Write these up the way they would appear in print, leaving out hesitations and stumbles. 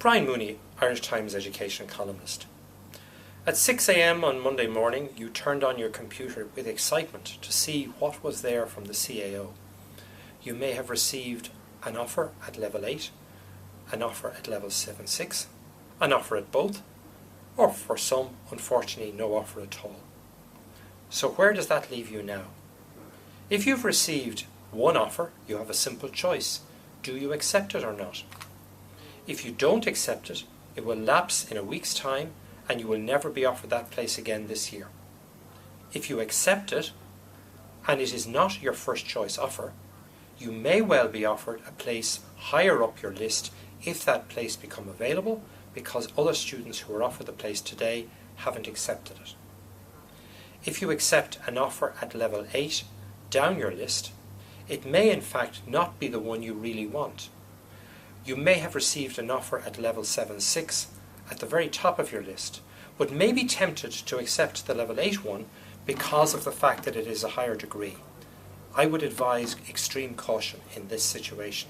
Brian Mooney, Irish Times education columnist. At 6 a.m. on Monday morning, you turned on your computer with excitement to see what was there from the CAO. You may have received an offer at level 8, an offer at level 7-6, an offer at both, or for some, unfortunately, no offer at all. So where does that leave you now? If you've received one offer, you have a simple choice. Do you accept it or not? If you don't accept it, it will lapse in a week's time and you will never be offered that place again this year. If you accept it, and it is not your first choice offer, you may well be offered a place higher up your list if that place becomes available, because other students who are offered the place today haven't accepted it. If you accept an offer at level 8 down your list, it may in fact not be the one you really want. You may have received an offer at level 7-6 at the very top of your list, but may be tempted to accept the level 8 one because of the fact that it is a higher degree. I would advise extreme caution in this situation,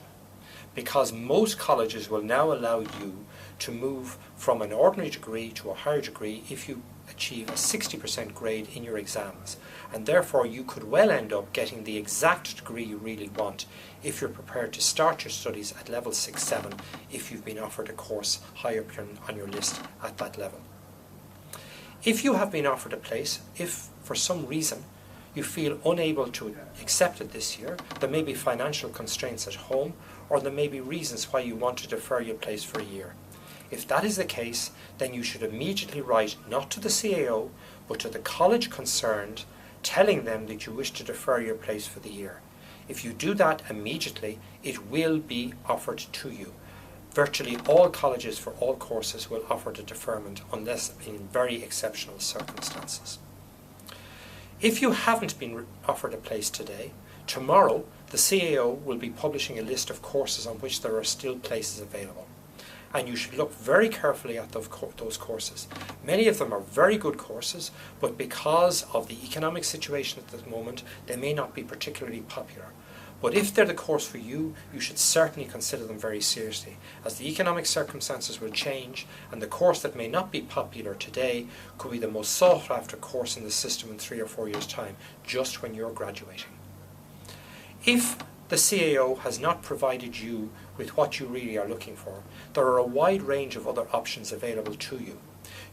because most colleges will now allow you to move from an ordinary degree to a higher degree if you achieve a 60% grade in your exams, and therefore you could well end up getting the exact degree you really want if you're prepared to start your studies at level 6-7 if you've been offered a course high up on your list at that level. If you have been offered a place, if for some reason you feel unable to accept it this year, there may be financial constraints at home, or there may be reasons why you want to defer your place for a year. If that is the case, then you should immediately write not to the CAO, but to the college concerned, telling them that you wish to defer your place for the year. If you do that immediately, it will be offered to you. Virtually all colleges for all courses will offer the deferment unless in very exceptional circumstances. If you haven't been offered a place today, tomorrow the CAO will be publishing a list of courses on which there are still places available. And you should look very carefully at those courses. Many of them are very good courses, but because of the economic situation at the moment, they may not be particularly popular. But if they're the course for you, you should certainly consider them very seriously, as the economic circumstances will change, and the course that may not be popular today could be the most sought after course in the system in 3 or 4 years' time, just when you're graduating. If the CAO has not provided you with what you really are looking for, there are a wide range of other options available to you.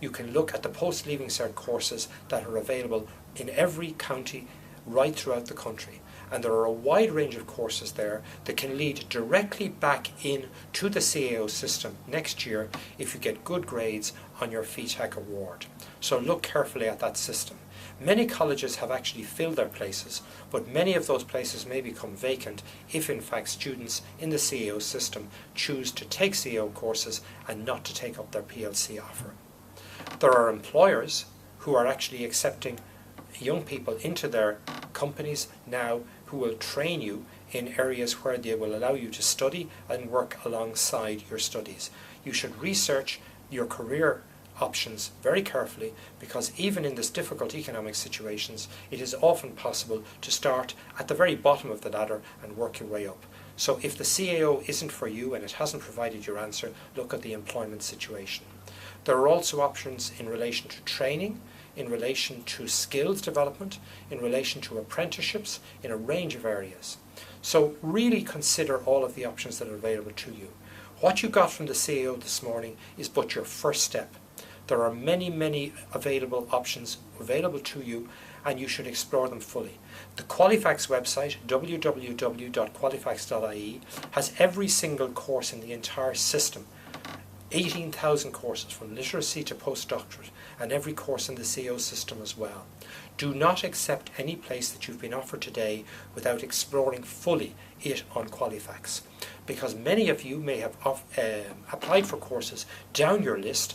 You can look at the post-leaving cert courses that are available in every county right throughout the country. And there are a wide range of courses there that can lead directly back in to the CAO system next year if you get good grades on your FETAC award. So look carefully at that system. Many colleges have actually filled their places, but many of those places may become vacant if in fact students in the CAO system choose to take CAO courses and not to take up their PLC offer. There are employers who are actually accepting young people into their companies now who will train you in areas where they will allow you to study and work alongside your studies. You should research your career options very carefully, because even in this difficult economic situations, it is often possible to start at the very bottom of the ladder and work your way up. So if the CAO isn't for you and it hasn't provided your answer, look at the employment situation. There are also options in relation to training, in relation to skills development, in relation to apprenticeships, in a range of areas. So really consider all of the options that are available to you. What you got from the CAO this morning is but your first step. There are many available options available to you, and you should explore them fully. The Qualifax website, www.qualifax.ie, has every single course in the entire system. 18,000 courses from literacy to postdoctorate, and every course in the CAO system as well. Do not accept any place that you've been offered today without exploring fully it on Qualifax, because many of you may have applied for courses down your list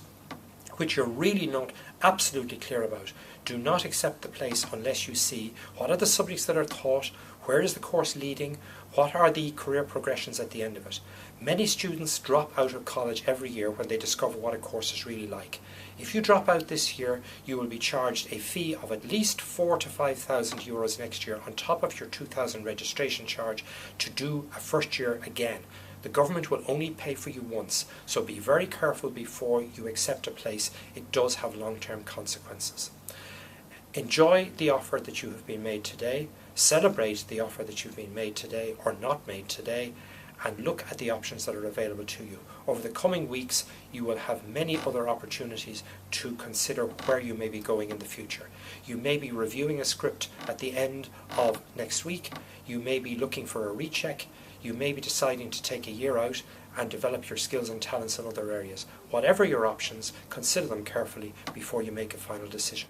which you're really not absolutely clear about. Do not accept the place unless you see what are the subjects that are taught, where is the course leading, what are the career progressions at the end of it. Many students drop out of college every year when they discover what a course is really like. If you drop out this year, you will be charged a fee of at least 4,000 to 5,000 euros next year on top of your 2,000 registration charge to do a first year again. The government will only pay for you once, so be very careful before you accept a place. It does have long-term consequences. Enjoy the offer that you have been made today, celebrate the offer that you've been made today or not made today, and look at the options that are available to you. Over the coming weeks, you will have many other opportunities to consider where you may be going in the future. You may be reviewing a script at the end of next week. You may be looking for a recheck. You may be deciding to take a year out and develop your skills and talents in other areas. Whatever your options, consider them carefully before you make a final decision.